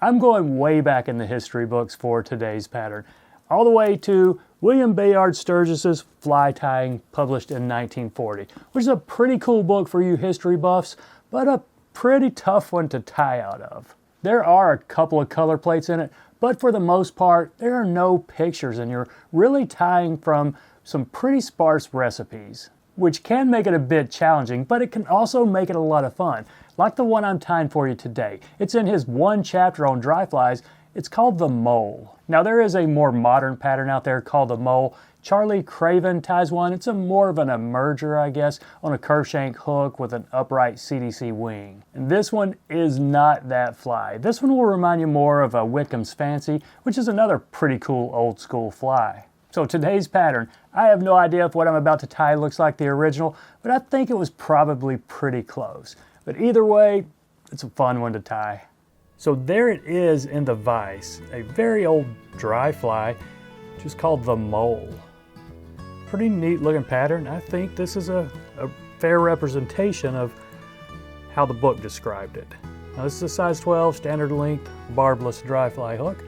I'm going way back in the history books for today's pattern, all the way to William Bayard Sturgis's Fly Tying, published in 1940, which is a pretty cool book for you history buffs, but a pretty tough one to tie out of. There are a couple of color plates in it, but for the most part, there are no pictures, and you're really tying from some pretty sparse recipes, which can make it a bit challenging, but it can also make it a lot of fun, like the one I'm tying for you today. It's in his one chapter on dry flies. It's called the mole. Now, there is a more modern pattern out there called the mole. Charlie Craven ties one. It's more of an emerger, I guess, on a curve shank hook with an upright CDC wing. And this one is not that fly. This one will remind you more of a Wickham's Fancy, which is another pretty cool old school fly. So today's pattern, I have no idea if what I'm about to tie looks like the original, but I think it was probably pretty close. But either way, it's a fun one to tie. So there it is in the vise, a very old dry fly, just called the mole. Pretty neat looking pattern. I think this is a fair representation of how the book described it. Now, this is a size 12 standard length barbless dry fly hook,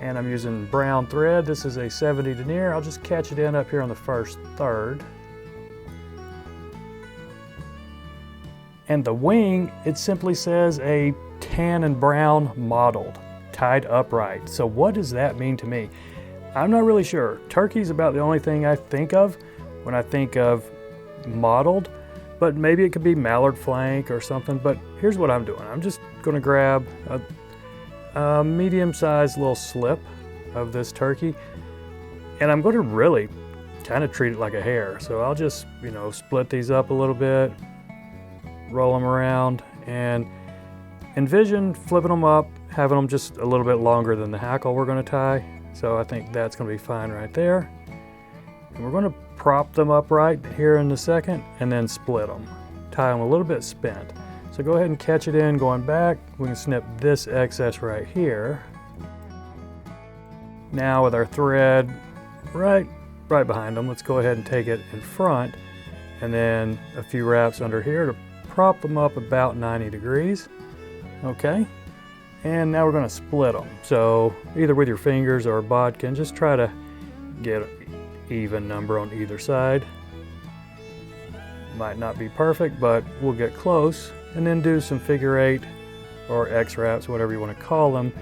and I'm using brown thread. This is a 70 denier. I'll just catch it in up here on the first third. And the wing, it simply says a tan and brown mottled, tied upright. So what does that mean to me? I'm not really sure. Turkey's about the only thing I think of when I think of mottled, but maybe it could be mallard flank or something. But here's what I'm doing. I'm just gonna grab a medium-sized little slip of this turkey, and I'm gonna really kind of treat it like a hair. So I'll just, split these up a little bit, roll them around, and envision flipping them up, having them just a little bit longer than the hackle we're gonna tie. So I think that's gonna be fine right there. And we're gonna prop them upright here in a second and then split them. Tie them a little bit spent. So go ahead and catch it in going back. We can snip this excess right here. Now with our thread right behind them, let's go ahead and take it in front, and then a few wraps under here to prop them up about 90 degrees. Okay. And now we're going to split them. So either with your fingers or a bodkin, just try to get an even number on either side. Might not be perfect, but we'll get close. And then do some figure 8 or X wraps, whatever you want to call them,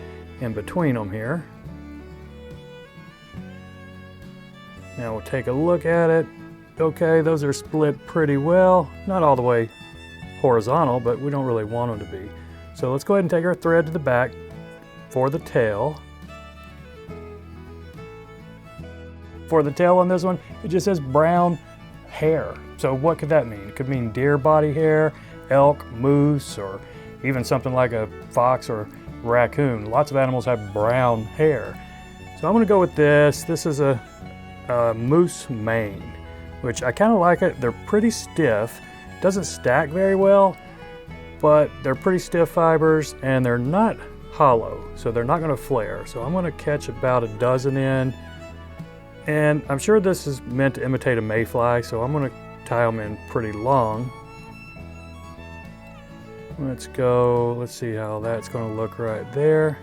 in between them here. Now we'll take a look at it. Okay, those are split pretty well. Not all the way horizontal, but we don't really want them to be. So let's go ahead and take our thread to the back for the tail. For the tail on this one, it just says brown hair. So what could that mean? It could mean deer body hair, elk, moose, or even something like a fox or raccoon. Lots of animals have brown hair. So I'm gonna go with this. This is a moose mane, which I kind of like it. They're pretty stiff. Doesn't stack very well, but they're pretty stiff fibers and they're not hollow, so they're not going to flare. So I'm going to catch about a dozen in, and I'm sure this is meant to imitate a mayfly, so I'm going to tie them in pretty long. Let's see how that's going to look right there.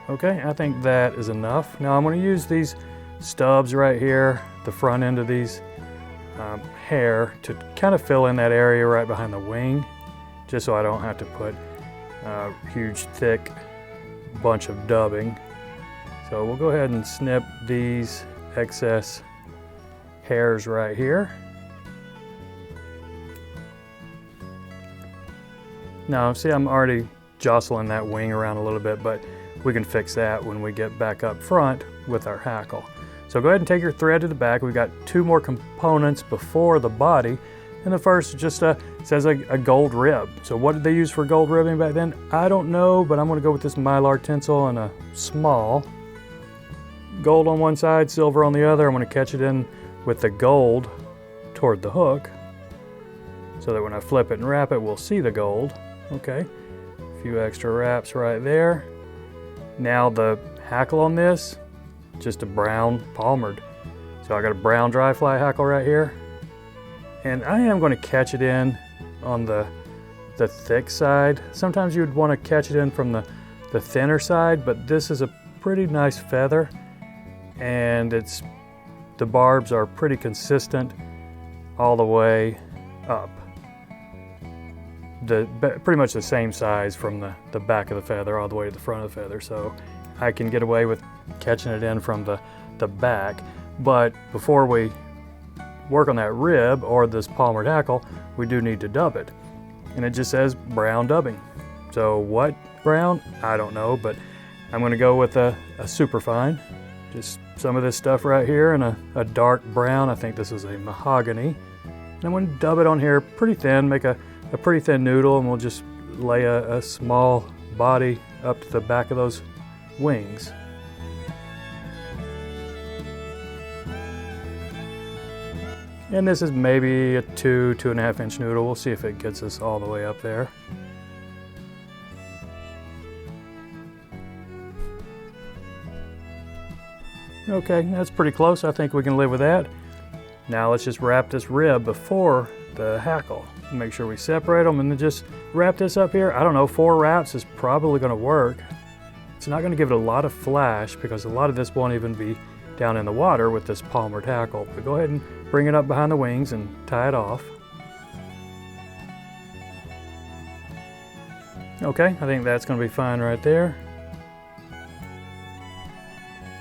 Okay, I think that is enough. Now I'm going to use these stubs right here, the front end of these hair, to kind of fill in that area right behind the wing, just so I don't have to put a huge thick bunch of dubbing. So we'll go ahead and snip these excess hairs right here. Now see, I'm already jostling that wing around a little bit, but we can fix that when we get back up front with our hackle. So go ahead and take your thread to the back. We've got 2 more components before the body. And the first just says a gold rib. So what did they use for gold ribbing back then? I don't know, but I'm gonna go with this Mylar tinsel and a small. Gold on one side, silver on the other. I'm gonna catch it in with the gold toward the hook, so that when I flip it and wrap it, we'll see the gold. Okay, a few extra wraps right there. Now the hackle on this, just a brown palmered. So I got a brown dry fly hackle right here. And I am going to catch it in on the thick side. Sometimes you would want to catch it in from the the thinner side, but this is a pretty nice feather, and the barbs are pretty consistent all the way up. Pretty much the same size from the back of the feather all the way to the front of the feather, so I can get away with catching it in from the back. But before we work on that rib or this palmered hackle, we do need to dub it. And it just says brown dubbing. So what brown? I don't know, but I'm gonna go with a superfine. Just some of this stuff right here and a dark brown. I think this is a mahogany. And I'm gonna dub it on here pretty thin, make a pretty thin noodle, and we'll just lay a small body up to the back of those wings. And this is maybe a 2.5 inch noodle. We'll see if it gets us all the way up there. Okay, that's pretty close. I think we can live with that. Now let's just wrap this rib before the hackle. Make sure we separate them and then just wrap this up here. I don't know, 4 wraps is probably gonna work. It's not gonna give it a lot of flash because a lot of this won't even be down in the water with this palmered hackle. But go ahead and bring it up behind the wings and tie it off. Okay, I think that's gonna be fine right there.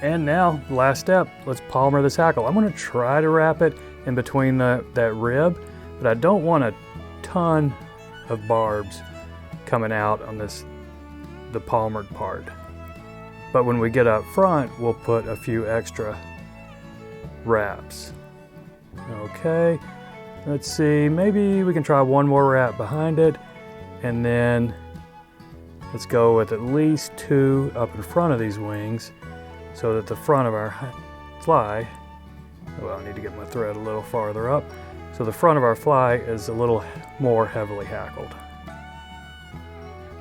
And now, last step, let's palmer this hackle. I'm gonna try to wrap it in between that rib, but I don't want a ton of barbs coming out on the palmered part. But when we get up front, we'll put a few extra wraps. Okay, let's see, maybe we can try one more wrap behind it, and then let's go with at least 2 up in front of these wings, so that the front of our fly, well, I need to get my thread a little farther up, so the front of our fly is a little more heavily hackled.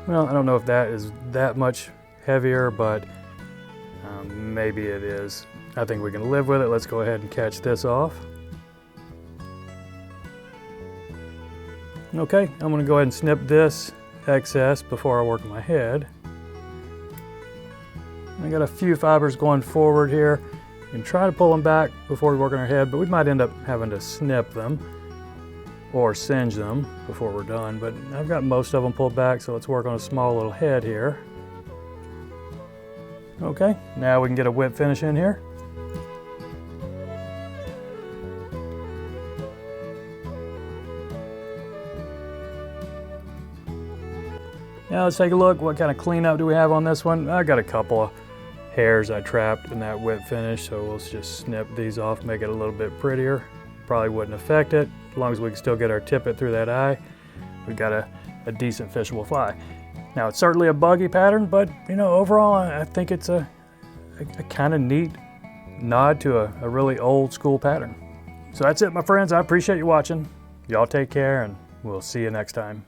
Well, I don't know if that is that much heavier, but maybe it is. I think we can live with it. Let's go ahead and catch this off. Okay, I'm gonna go ahead and snip this excess before I work my head. I got a few fibers going forward here. You can try to pull them back before we work on our head, but we might end up having to snip them or singe them before we're done. But I've got most of them pulled back, so let's work on a small little head here. Okay, now we can get a whip finish in here. Now let's take a look. What kind of cleanup do we have on this one? I got a couple of hairs I trapped in that whip finish, so we'll just snip these off, make it a little bit prettier. Probably wouldn't affect it, as long as we can still get our tippet through that eye. We got a decent fishable fly. Now it's certainly a buggy pattern, but you know, overall I think it's a kind of neat nod to a really old school pattern. So that's it, my friends. I appreciate you watching. Y'all take care, and we'll see you next time.